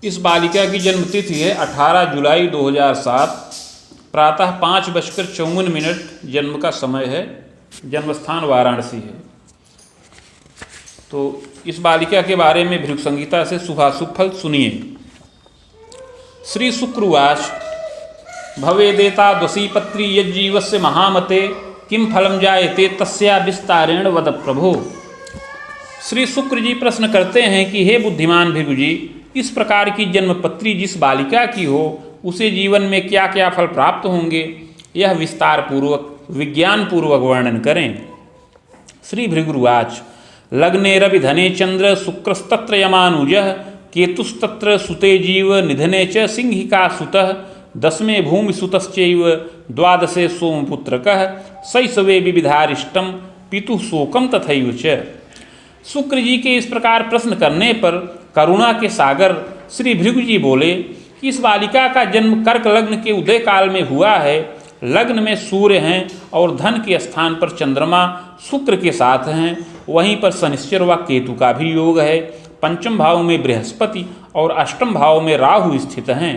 इस बालिका की जन्म तिथि है 18 जुलाई 2007, प्रातः 5:54 जन्म का समय है। जन्म स्थान वाराणसी है। तो इस बालिका के बारे में भृगु संहिता से शुभाशुभ फल सुनिए। श्री शुक्रवाच भवेदेता द्वसीपत्री यज्जीवस्य महामते किम फलम जायते तस्या विस्तारेण वद प्रभो। श्री शुक्र जी प्रश्न करते हैं कि हे बुद्धिमान भृगु जी, इस प्रकार की जन्मपत्री जिस बालिका की हो उसे जीवन में क्या क्या फल प्राप्त होंगे, यह विस्तार पूर्वक विज्ञान पूर्वक वर्णन करें। श्री भृगुवाच लग्ने रवि धने चंद्र शुक्रस्तत्र यमानुजः केतुस्तत्र सुते जीव निधने च सिंहिका सुतः दशमे भूमि सुतश्चैव द्वादशे सोमपुत्रकः शैशवे विविधारिष्टम पितुः शोकम तथैव च। शुक्र जी के इस प्रकार प्रश्न करने पर करुणा के सागर श्री भृगु जी बोले कि इस बालिका का जन्म कर्क लग्न के उदय काल में हुआ है। लग्न में सूर्य हैं और धन के स्थान पर चंद्रमा शुक्र के साथ हैं। वहीं पर शनिश्चर व केतु का भी योग है। पंचम भाव में बृहस्पति और अष्टम भाव में राहु स्थित हैं।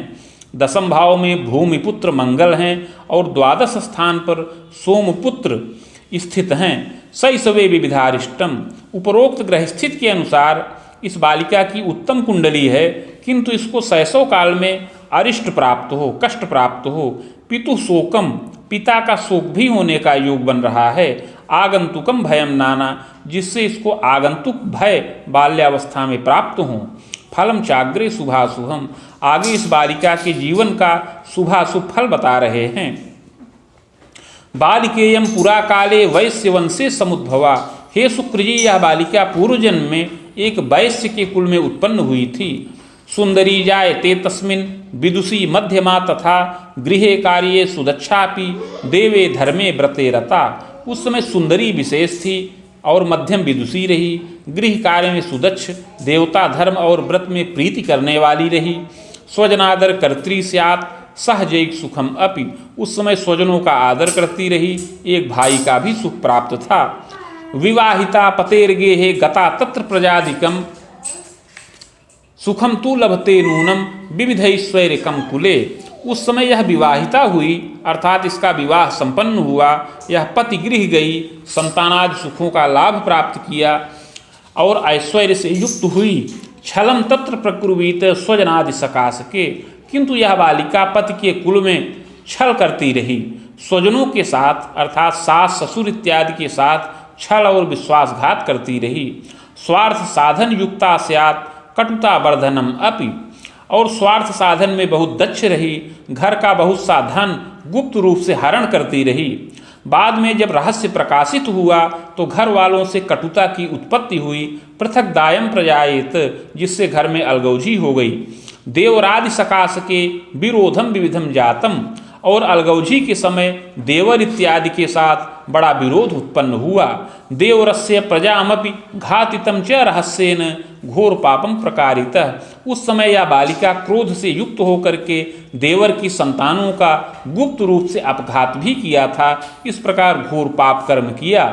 दसम भाव में भूमिपुत्र मंगल हैं और द्वादश स्थान पर सोमपुत्र स्थित हैं। शैशवे विविधारिष्टम, उपरोक्त ग्रह स्थित के अनुसार इस बालिका की उत्तम कुंडली है, किंतु इसको शैशव काल में अरिष्ट प्राप्त हो, कष्ट प्राप्त हो। पितु शोकम, पिता का शोक भी होने का योग बन रहा है। आगंतुकम भयम नाना, जिससे इसको आगंतुक भय बाल्यावस्था में प्राप्त हो। फलम चाग्रे शुभाशुभम, आगे इस बालिका के जीवन का शुभाशुभ फल बता रहे हैं। बालिकेयम पुरा काले वैश्य वंशे समुद्भवा। हे शुक्र जी, यह बालिका पूर्व जन्म में एक वैश्य के कुल में उत्पन्न हुई थी। सुंदरी जायते तस्मिन् विदुषी मध्यमा तथा गृहे कार्ये सुदक्षापि देवे धर्मे व्रते रता। उस समय सुंदरी विशेष थी और मध्यम विदुषी रही। गृह कार्य में सुदक्ष, देवता धर्म और व्रत में प्रीति करने वाली रही। स्वजनादर कर्त्री स्यात् सहजैक सुखम अपि, उस समय स्वजनों का आदर करती रही। एक भाई का भी सुख प्राप्त था। विवाहिता पतेर्गेहे गता तत्र प्रजाधिकम सुखम तु लभते नूनम विविधैश्वर्यकम कुले। उस समय यह विवाहिता हुई, अर्थात इसका विवाह संपन्न हुआ। यह पति गृह गई, संतानादि सुखों का लाभ प्राप्त किया और ऐश्वर्य से युक्त हुई। छलम तत्र प्रकुर्वीत स्वजनादि सकाशके, किंतु यह बालिका पति के कुल में छल करती रही। स्वजनों के साथ अर्थात सास ससुर इत्यादि के साथ छल और विश्वासघात करती रही। स्वार्थ साधन युक्ता स्यात् कटुता वर्धनम अपि, और स्वार्थ साधन में बहुत दक्ष रही। घर का बहुत सा धन गुप्त रूप से हरण करती रही। बाद में जब रहस्य प्रकाशित हुआ तो घर वालों से कटुता की उत्पत्ति हुई। पृथक दायम प्रजायेत, जिससे घर में अलगौजी हो गई। देवरादि सकाश के विरोधम विविधम जातम, और अलगौजी के समय देवर इत्यादि के साथ बड़ा विरोध उत्पन्न हुआ। देवरस्य प्रजामपि घातितम च रहस्येन घोर पापम प्रकारितः। उस समय यह बालिका क्रोध से युक्त होकर के देवर की संतानों का गुप्त रूप से अपघात भी किया था। इस प्रकार घोर पाप कर्म किया।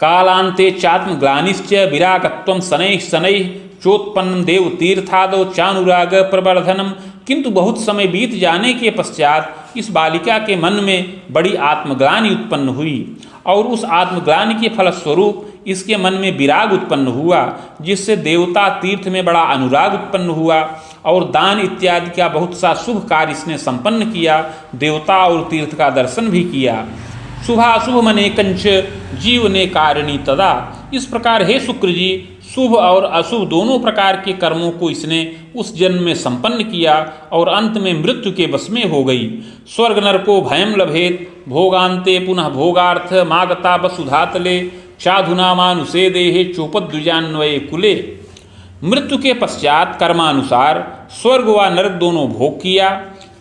कालांते चात्मग्लानिश्च विरागत्वं शनैः शनैः चोत्पन्न देव तीर्थादो चानुराग प्रवर्धनम, किंतु बहुत समय बीत जाने के पश्चात इस बालिका के मन में बड़ी आत्मग्लानि उत्पन्न हुई और उस आत्मग्लानि के फलस्वरूप इसके मन में विराग उत्पन्न हुआ, जिससे देवता तीर्थ में बड़ा अनुराग उत्पन्न हुआ और दान इत्यादि का बहुत सा शुभ कार्य इसने संपन्न किया। देवता और तीर्थ का दर्शन भी किया। शुभाशुभ मनेकंच जीवने कारिणी तदा। इस प्रकार हे शुक्र जी, शुभ और अशुभ दोनों प्रकार के कर्मों को इसने उस जन्म में संपन्न किया और अंत में मृत्यु के वश में हो गई। स्वर्ग नरको भयम लभेत भोगांते पुनः भोगार्थ मागता वसुधातले चाधुना मानुषे देहे चोपद्विजान्वये कुले। मृत्यु के पश्चात कर्मानुसार स्वर्ग व नरक दोनों भोग किया।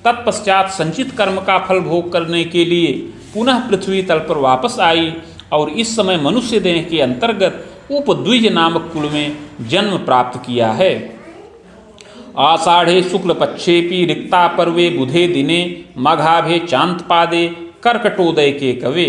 तत्पश्चात संचित कर्म का फल भोग करने के लिए पुनः पृथ्वी तल पर वापस आई और इस समय मनुष्य देह के अंतर्गत उपद्विज नामक कुल में जन्म प्राप्त किया है। आषाढ़े शुक्ल पक्षेपि रिक्ता पर्वे बुधे दिने मघाभे चांतपादे कर्कटोदय के कवे।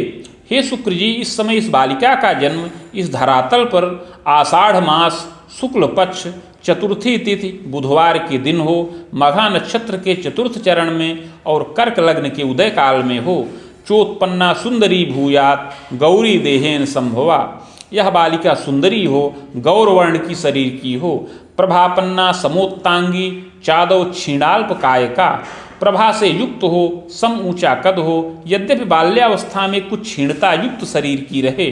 हे शुक्र जी, इस समय इस बालिका का जन्म इस धरातल पर आषाढ़ मास शुक्ल पक्ष चतुर्थी तिथि बुधवार के दिन हो, मघा नक्षत्र के चतुर्थ चरण में और कर्क लग्न के उदय काल में हो। चोत्पन्ना सुंदरी भूयात गौरी देहेन संभवा, यह बालिका सुंदरी हो, गौरवर्ण की शरीर की हो। प्रभापन्ना समोत्तांगी चादव क्षीणाल्प कायका, प्रभा से युक्त हो, सम ऊंचा कद हो, यद्यपि बाल्यावस्था में कुछ क्षीणता युक्त शरीर की रहे।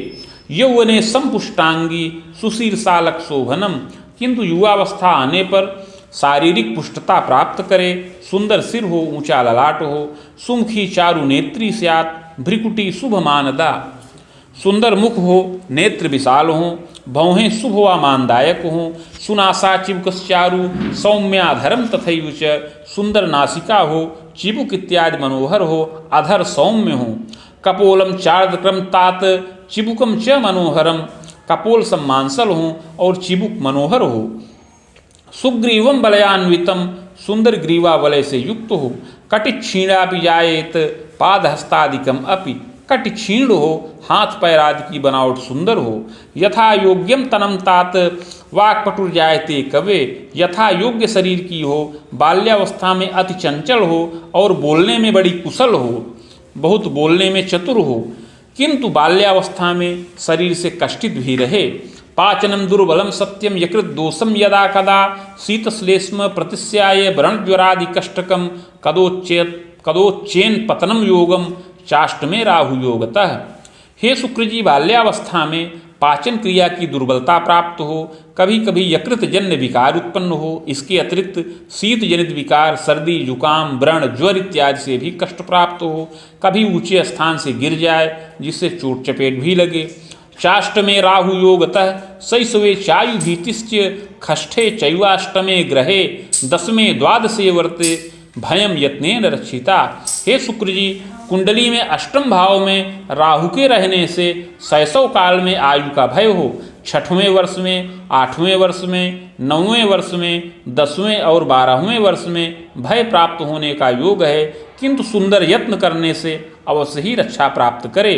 यौवने समपुष्टांगी सुशीर्षालक शोभनम, किंतु युवावस्था आने पर शारीरिक पुष्टता प्राप्त करे, सुंदर सिर हो, ऊंचा ललाट हो, सुमुखी चारु नेत्री स्यात्, भ्रिकुटी शुभ मानदा, सुंदर मुख हो, नेत्र विशाल हो, भौहें शुभ व मानदायक हो, सुनासा चिबुकश्चारु सौम्याधरम तथैव च, सुंदर नासिका हो, चिबुक इत्यादि मनोहर हो, अधर सौम्य हो। कपोलम चार्दक्रम तात चिबुकम च मनोहरम, कपोल सम्मांसल हो और चिबुक मनोहर हो। सुग्रीवम बलयान्वितम, सुंदर ग्रीवा वलय से युक्त हो। कटिक्षीणापि जायेत पादहस्तादिकम अपि, कटि क्षीण हो, हाथ पैर आदि की बनावट सुंदर हो। यथा योग्यम तनम तात वाक्पटुर जायते कवे, यथा योग्य शरीर की हो, बाल्यावस्था में अति चंचल हो और बोलने में बड़ी कुशल हो, बहुत बोलने में चतुर हो, किंतु बाल्यावस्था में शरीर से कष्टित भी रहे। पाचनम दुर्बलम सत्यम यकृत दोषम यदा कदा, शीतश्लेष्म प्रतिस्याय व्रणज्वरादि कष्टकम, कदोच्चेन पतनम योगम चाष्टमे राहु योगतः। हे शुक्र जी, बाल्यावस्था में पाचन क्रिया की दुर्बलता प्राप्त हो, कभी कभी यकृत जन्य विकार उत्पन्न हो, इसके अतिरिक्त शीत जनित विकार, सर्दी जुकाम व्रण ज्वर इत्यादि से भी कष्ट प्राप्त हो, कभी ऊंचे स्थान से गिर जाए जिससे चोट चपेट भी लगे। चाष्टमे राहु योगतः शैशवे चायु भीतिश्च, खष्ठे चैवाष्टमे ग्रहे दसमे द्वादशे वर्ते भयम यत्नेन रक्षिता। हे शुक्र जी, कुंडली में अष्टम भाव में राहु के रहने से शैशव काल में आयु का भय हो, छठवें वर्ष में, आठवें वर्ष में, नौवें वर्ष में, 10वें और 12वें वर्ष में भय प्राप्त होने का योग है, किंतु सुंदर यत्न करने से अवश्य ही रक्षा प्राप्त करे।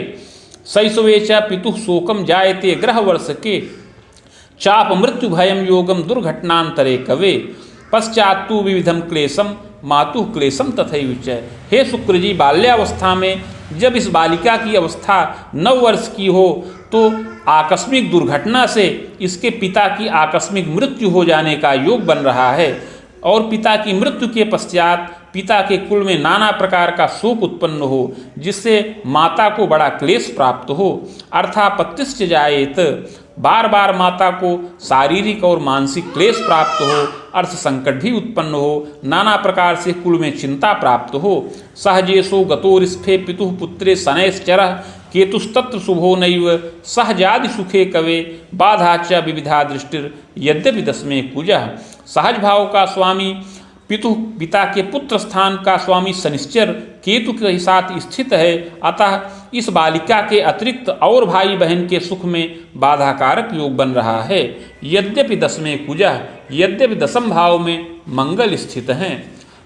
शैशवे च पितुः शोकम जायते ग्रह वर्ष के, चाप मृत्यु भयम योगम दुर्घटनांतरे कवे, पश्चात्तु विविधम क्लेशम मातु क्लेशम तथैव च। हे शुक्र जी, बाल्यावस्था में जब इस बालिका की अवस्था 9 वर्ष की हो तो आकस्मिक दुर्घटना से इसके पिता की आकस्मिक मृत्यु हो जाने का योग बन रहा है, और पिता की मृत्यु के पश्चात पिता के कुल में नाना प्रकार का शोक उत्पन्न हो, जिससे माता को बड़ा क्लेश प्राप्त हो। अर्थापत्तिश्च जायेत, बार बार माता को शारीरिक और मानसिक क्लेश प्राप्त हो, अर्थ संकट भी उत्पन्न हो, नाना प्रकार से कुल में चिंता प्राप्त हो। सहजेशो गतोरिस्फे पितुः पुत्रे शनैश्चरः, केतुस्तत्र शुभो नैव सहजादि सुखे कवे, बाधा च विविधा दृष्टिर यद्यपि दसमे कुजः। सहज भाव का स्वामी पिता के पुत्र स्थान का स्वामी शनिश्चर केतु के साथ स्थित है, अतः इस बालिका के अतिरिक्त और भाई बहन के सुख में बाधाकारक योग बन रहा है। यद्यपि दसमें कुजः, यद्यपि दसम भाव में मंगल स्थित हैं।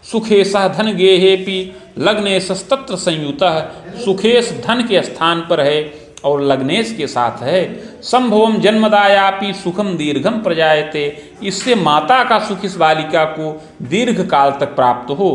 सुखेशः धन गेहेपि लग्नेशस्तत्र संयुतः, सुखेश धन के स्थान पर है और लग्नेश के साथ है। संभवम जन्मदायापि सुखम दीर्घम प्रजायते, इससे माता का सुख इस बालिका को दीर्घ काल तक प्राप्त हो।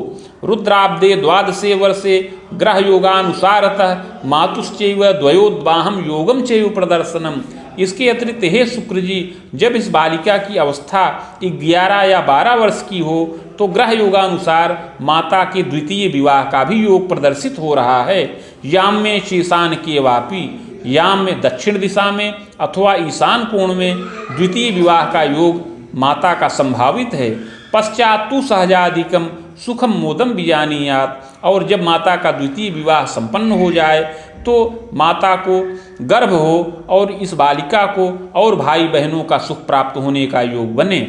रुद्राब्दे द्वादशे वर्षे ग्रह योगानुसारतः मातुश्चैव द्वयोद्वाहम योगम चैव प्रदर्शनम। इसके अतिरिक्त हे शुक्र जी, जब इस बालिका की अवस्था 11 या 12 वर्ष की हो तो ग्रह योगानुसार माता के द्वितीय विवाह का भी योग प्रदर्शित हो रहा है। याम में शीशान के वापी, याम में दक्षिण दिशा में अथवा ईशान कोण में द्वितीय विवाह का योग माता का संभावित है। पश्चात तु सहजादिकम सुखम मोदम बीजानीयात, और जब माता का द्वितीय विवाह संपन्न हो जाए तो माता को गर्भ हो और इस बालिका को और भाई बहनों का सुख प्राप्त होने का योग बने।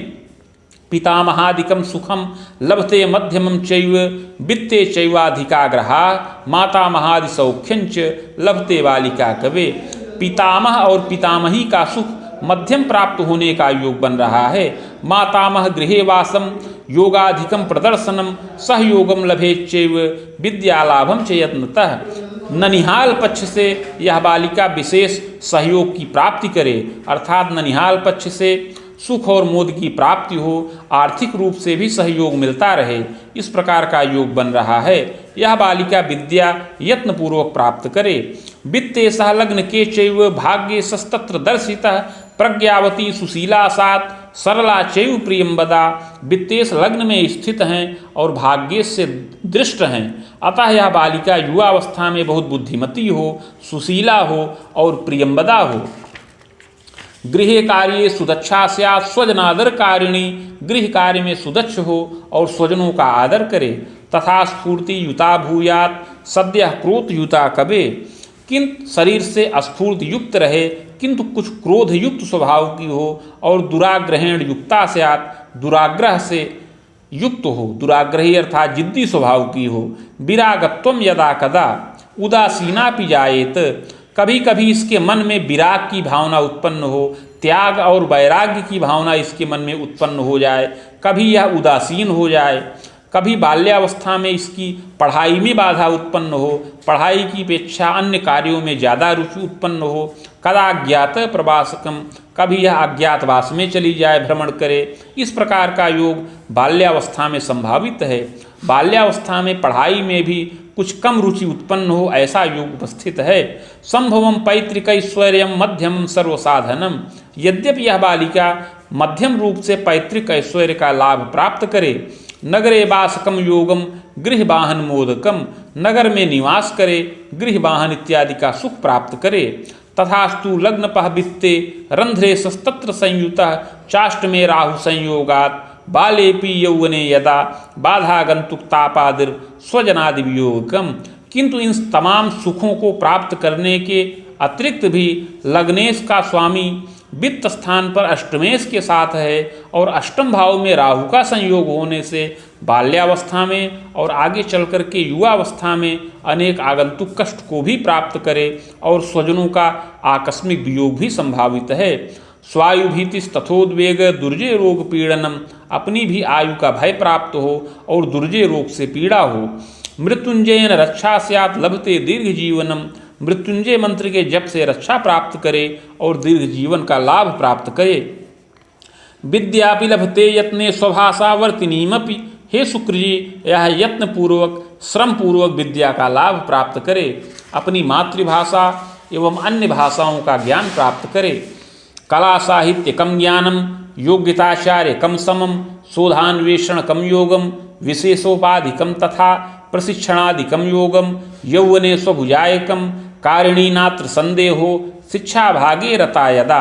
पितामहादिकम सुखम लभते मध्यमम चैव वित्ते चैवाधिकाग्रहा, माता महादि सौख्यंच लभते बालिका कवे। पितामह और पितामही का सुख मध्यम प्राप्त होने का योग बन रहा है। मातामह गृहे वासम योगाधिकम प्रदर्शनम सहयोगम लभेच्चैव विद्यालाभम च यत्नतः। ननिहाल पक्ष से यह बालिका विशेष सहयोग की प्राप्ति करे, अर्थात ननिहाल पक्ष से सुख और मोद की प्राप्ति हो, आर्थिक रूप से भी सहयोग मिलता रहे, इस प्रकार का योग बन रहा है। यह बालिका विद्या यत्नपूर्वक प्राप्त करे। वित्ते सह लग्न के चैव भाग्ये सस्तत्र दर्शितः प्रज्ञावती सुशीला सात सरला चैव प्रियंबदा। वित्तेश लग्न में स्थित हैं और भाग्य से दृष्ट हैं, अतः यह बालिका युवावस्था में बहुत बुद्धिमती हो, सुशीला हो और प्रियंबदा हो। गृह कार्ये सुदक्षा स्यात् स्वजनादर कारिणी। गृह कार्य में सुदक्ष हो और स्वजनों का आदर करे। तथा स्फूर्ति युता भूयात् सद्य क्रोध युता कबे। किंतु शरीर से स्फूर्ति युक्त रहे, किंतु कुछ क्रोध युक्त स्वभाव की हो और दुराग्रहेण युक्ता स्यात् दुराग्रह से युक्त हो, दुराग्रही अर्थात जिद्दी स्वभाव की हो। विरागत्वम यदा कदा उदासीना पिजाएत। कभी कभी इसके मन में विराग की भावना उत्पन्न हो, त्याग और वैराग्य की भावना इसके मन में उत्पन्न हो जाए, कभी यह उदासीन हो जाए, कभी बाल्यावस्था में इसकी पढ़ाई में बाधा उत्पन्न हो, पढ़ाई की अपेक्षा अन्य कार्यों में ज़्यादा रुचि उत्पन्न हो। कदा अज्ञात प्रवासकम, कभी यह अज्ञातवास में चली जाए, भ्रमण करे। इस प्रकार का योग बाल्यावस्था में संभावित है। बाल्यावस्था में पढ़ाई में भी कुछ कम रुचि उत्पन्न हो, ऐसा योग उपस्थित है। संभवम पैतृक ऐश्वर्यम मध्यम सर्वसाधनम। यद्यपि यह बालिका मध्यम रूप से पैतृक ऐश्वर्य का लाभ प्राप्त करे। नगरे वासकम योगम गृह वाहन मोदकम। नगर में निवास करे, गृह वाहन इत्यादि का सुख प्राप्त करे। तथास्तु लग्नपः वित्ते रंध्रे सस्तत्र संयुतः चाष्ट में राहु संयोगात् बालेपि यौवने यदा बाधा गंतुक तापादिर स्वजनादि वियोगम। किंतु इन तमाम सुखों को प्राप्त करने के अतिरिक्त भी लग्नेश का स्वामी वित्त स्थान पर अष्टमेश के साथ है और अष्टम भाव में राहु का संयोग होने से बाल्यावस्था में और आगे चल कर के युवावस्था में अनेक आगंतुक कष्ट को भी प्राप्त करे और स्वजनों का आकस्मिक वियोग भी संभावित है। स्वायु भीतिस तथोद्वेग दुर्जय रोग पीड़नम। अपनी भी आयु का भय प्राप्त हो और दुर्जय रोग से पीड़ा हो। मृत्युंजयन रक्षा स्यात् लभते दीर्घ जीवनम। मृत्युंजय मंत्र के जप से रक्षा प्राप्त करे और दीर्घ जीवन का लाभ प्राप्त करे। विद्यापि लभते यत्ने स्वभाषा वर्तिनीमपि। हे शुक्र जी, यह यत्न पूर्वक श्रम पूर्वक विद्या का लाभ प्राप्त करे, अपनी मातृभाषा एवं अन्य भाषाओं का ज्ञान प्राप्त करे। कला साहित्य कम ज्ञानम योग्यताचार्य कम समम शोधान्वेषण कम योगम विशेषोपाधिकम तथा प्रशिक्षणादिकम योगम यौवने स्वभुजायकम कारिणी नात्र संदेहो शिक्षा भागे रता यदा।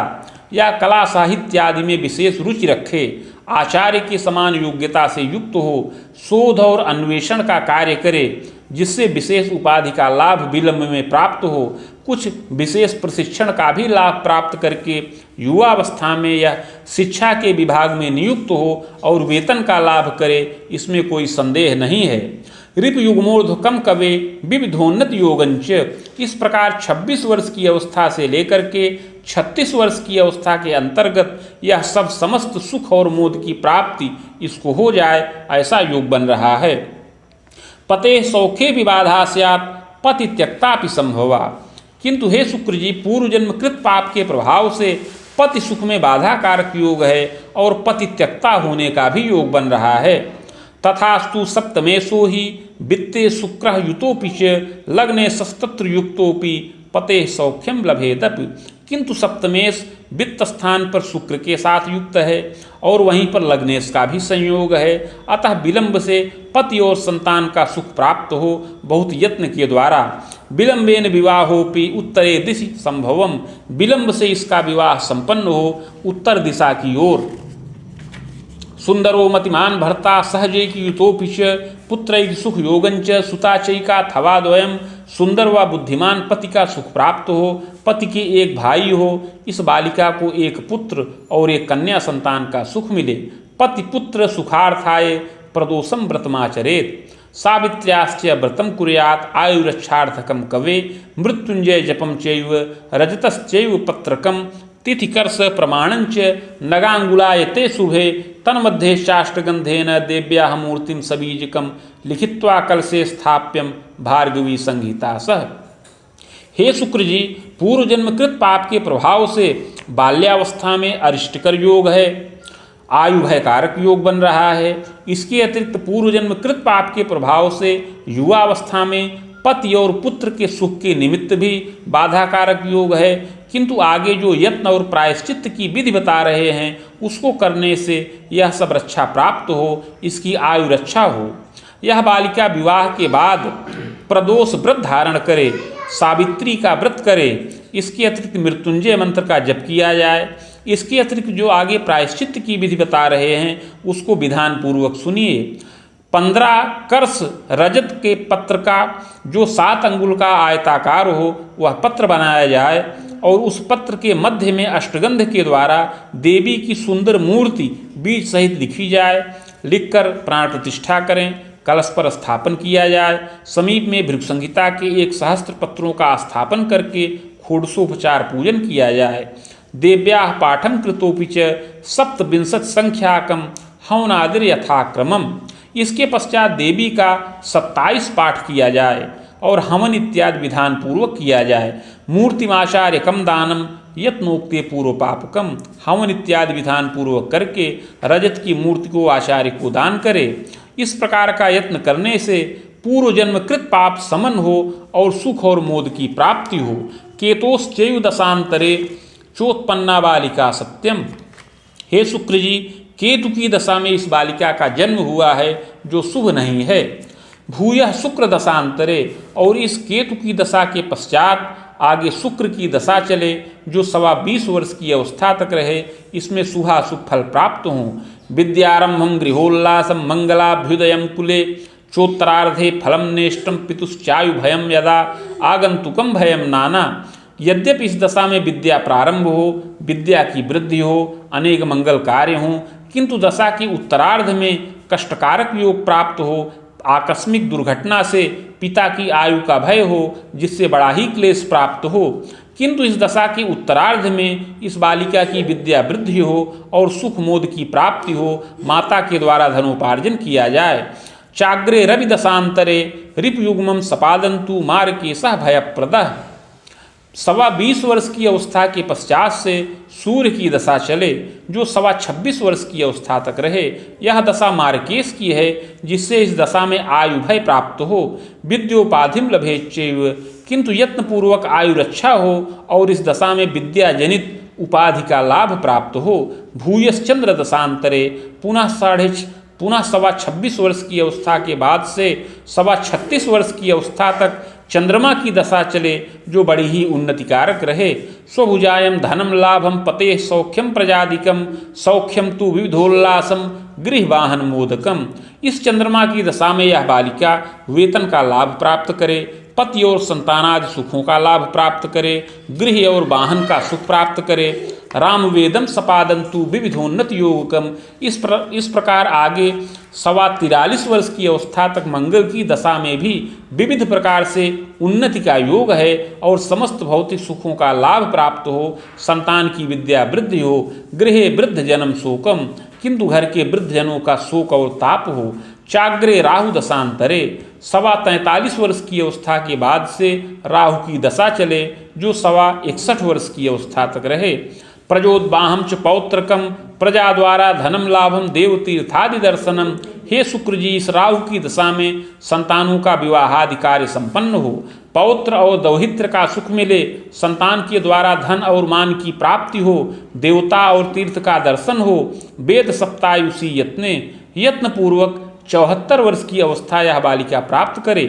या कला साहित्य आदि में विशेष रुचि रखे, आचार्य के समान योग्यता से युक्त हो, शोध और अन्वेषण का कार्य करे, जिससे विशेष उपाधि का लाभ विलंब में प्राप्त हो, कुछ विशेष प्रशिक्षण का भी लाभ प्राप्त करके युवावस्था में यह शिक्षा के विभाग में नियुक्त हो और वेतन का लाभ करे, इसमें कोई संदेह नहीं है। रिप युग्मोर्ध्वकम कवे विविधोन्नत योगंच। इस प्रकार 26 वर्ष की अवस्था से लेकर के 36 वर्ष की अवस्था के अंतर्गत यह सब समस्त सुख और मोद की प्राप्ति इसको हो जाए, ऐसा योग बन रहा है। पते सौखे विबाधा स्यात् पति त्यक्तापि संभवा। किंतु हे शुक्र जी, पूर्व जन्म कृत पाप के प्रभाव से पति सुख में बाधा कारक योग है और पति त्यक्ता होने का भी योग बन रहा है। तथास्तु सप्तमेशो ही वित्ते शुक्र युतोपि च लग्ने सस्तत्र युक्तोपि पते सौख्यम लभेदपि। किंतु सप्तमेश वित्त स्थान पर शुक्र के साथ युक्त है और वहीं पर लग्नेश का भी संयोग है, अतः विलंब से पति और संतान का सुख प्राप्त हो बहुत यत्न के द्वारा। विलंबेन विवाहोपि उत्तरे दिशि संभवम। विलंब से इसका विवाह संपन्न हो उत्तर दिशा की ओर। सुंदरो मतिमान भर्ता सहजैकयुतोऽपि च पुत्रैः सुख योगंच सुताचैका थवाद्वयम्। सुंदर व बुद्धिमान पति का सुख प्राप्त हो, पति के एक भाई हो, इस बालिका को एक पुत्र और एक कन्या संतान का सुख मिले। पति पुत्र सुखार्थाय प्रदोषम व्रतमाचरेत। सावित्र्याश्च व्रतम कुर्यात् आयुरक्षार्थकम कवे मृत्युंजय जपम चैव रजतश्चैव पत्रकम तिथिकर्ष प्रमाणंच नगांगुलायते शुभे तन्मध्ये चाष्टगंधेन देव्याः मूर्तिम सबीजकम लिखित्वा कलशे स्थाप्यम भार्गवी संहिता सह। हे शुक्र जी, पूर्व जन्मकृत पाप के प्रभाव से बाल्यावस्था में अरिष्टकर योग है। आयु भय कारक योग बन रहा है। इसके अतिरिक्त पूर्व जन्म कृत पाप के प्रभाव से युवावस्था में पति और पुत्र के सुख के निमित्त भी बाधा कारक योग है, किंतु आगे जो यत्न और प्रायश्चित्त की विधि बता रहे हैं उसको करने से यह सब रक्षा प्राप्त हो, इसकी आयु रक्षा हो। यह बालिका विवाह के बाद प्रदोष व्रत धारण करे, सावित्री का व्रत करे, इसके अतिरिक्त मृत्युंजय मंत्र का जप किया जाए। इसके अतिरिक्त जो आगे प्रायश्चित्त की विधि बता रहे हैं उसको विधान पूर्वक सुनिए। 15 कर्ष रजत के पत्र का जो 7 अंगुल का आयताकार हो वह पत्र बनाया जाए और उस पत्र के मध्य में अष्टगंध के द्वारा देवी की सुंदर मूर्ति बीज सहित लिखी जाए। लिखकर प्राण प्रतिष्ठा करें, कलश पर स्थापन किया जाए। समीप में भृगु संहिता के 1 सहस्त्र पत्रों का स्थापन करके षोडशोपचार पूजन किया जाए। देव्याः पाठम कृतोपि च सप्तविंशति संख्याकम हवनादिर यथाक्रमम। इसके पश्चात देवी का 27 पाठ किया जाए और हवन इत्यादि विधान पूर्वक किया जाए। मूर्तिमाचार्यकम दानम यत्नोक्ते पूर्व पापकम। हवन इत्यादि विधान पूर्वक करके रजत की मूर्ति को आचार्य को दान करे। इस प्रकार का यत्न करने से पूर्व जन्म कृत पाप समन हो और सुख और मोद की प्राप्ति हो। केतोश्चैव दशांतरे चोत्पन्ना बालिका सत्यम। हे शुक्र जी, केतु की दशा में इस बालिका का जन्म हुआ है जो शुभ नहीं है। भूयः शुक्र दशांतरे, और इस केतु की दशा के पश्चात आगे शुक्र की दशा चले जो 20 वर्ष की अवस्था तक रहे, इसमें शुभाशुभ फल प्राप्त हों। विद्यारंभम गृहोल्लासम मंगलाभ्युदयम कुले चोत्तरार्धे फलम नेष्टम पितुश्चायु भयम यदा आगंतुकम भयम नाना। यद्यपि इस दशा में विद्या प्रारंभ हो, विद्या की वृद्धि हो, अनेक मंगल कार्य हों, किंतु दशा के उत्तरार्ध में कष्टकारक योग प्राप्त हो, आकस्मिक दुर्घटना से पिता की आयु का भय हो जिससे बड़ा ही क्लेश प्राप्त हो। किंतु इस दशा के उत्तरार्ध में इस बालिका की विद्या वृद्धि हो और सुख मोद की प्राप्ति हो, माता के द्वारा धनोपार्जन किया जाए। चाग्रे रवि दशांतरे रिपयुग्मम सपादंतु मारकेशः भयप्रदः। 20 वर्ष की अवस्था के पश्चात से सूर्य की दशा चले जो 26 वर्ष की अवस्था तक रहे। यह दशा मार्केश की है जिससे इस दशा में आयु भय प्राप्त हो। विद्योपाधिम लभेच्चैव, किंतु यत्नपूर्वक आयु रक्षा हो और इस दशा में विद्या जनित उपाधि का लाभ प्राप्त हो। भूयश्चंद्र दशांतरे, पुनः 26 वर्ष की अवस्था के बाद से 36 वर्ष की अवस्था तक चंद्रमा की दशा चले जो बड़ी ही उन्नतिकारक रहे। स्वभुजायम धनम लाभम पते सौख्यम प्रजादिकम सौख्यम तु विविधोल्लासम गृहवाहन मोदकम। इस चंद्रमा की दशा में यह बालिका वेतन का लाभ प्राप्त करे, पति और संतानादि सुखों का लाभ प्राप्त करे, गृह और वाहन का सुख प्राप्त करे। राम वेदम सपादंतु विविधोन्नत योगकम। इस प्रकार आगे 43 वर्ष की अवस्था तक मंगल की दशा में भी विविध प्रकार से उन्नति का योग है और समस्त भौतिक सुखों का लाभ प्राप्त हो, संतान की विद्या वृद्धि हो, गृहे वृद्ध जन्म शोकम, किंतु घर के वृद्ध जनों का शोक और ताप हो। चाग्रे राहु दशांतरे, 43 वर्ष की अवस्था के बाद से राहु की दशा चले जो 61 वर्ष की अवस्था तक रहे। प्रजोद्वाहम च पौत्रकम, प्रजा द्वारा धनम लाभम देवतीर्थादि दर्शनम। हे शुक्र जी, इस राहु की दशा में संतानों का विवाहादि कार्य संपन्न हो, पौत्र और दौहित्र का सुख मिले, संतान के द्वारा धन और मान की प्राप्ति हो, देवता और तीर्थ का दर्शन हो। वेद सप्तायुषी यत्न पूर्वक 74 वर्ष की अवस्था यह बालिका प्राप्त करे।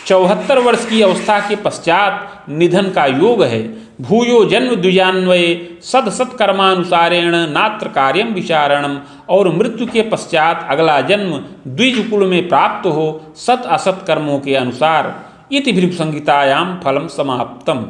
74 वर्ष की अवस्था के पश्चात निधन का योग है। भूयो जन्म द्विजान्वये सद सत्कर्मानुसारेण नात्र कार्यम विचारणम। और मृत्यु के पश्चात अगला जन्म द्विज कुल में प्राप्त हो सत असत कर्मों के अनुसार। इति भृगु संहितायां फलम समाप्तम।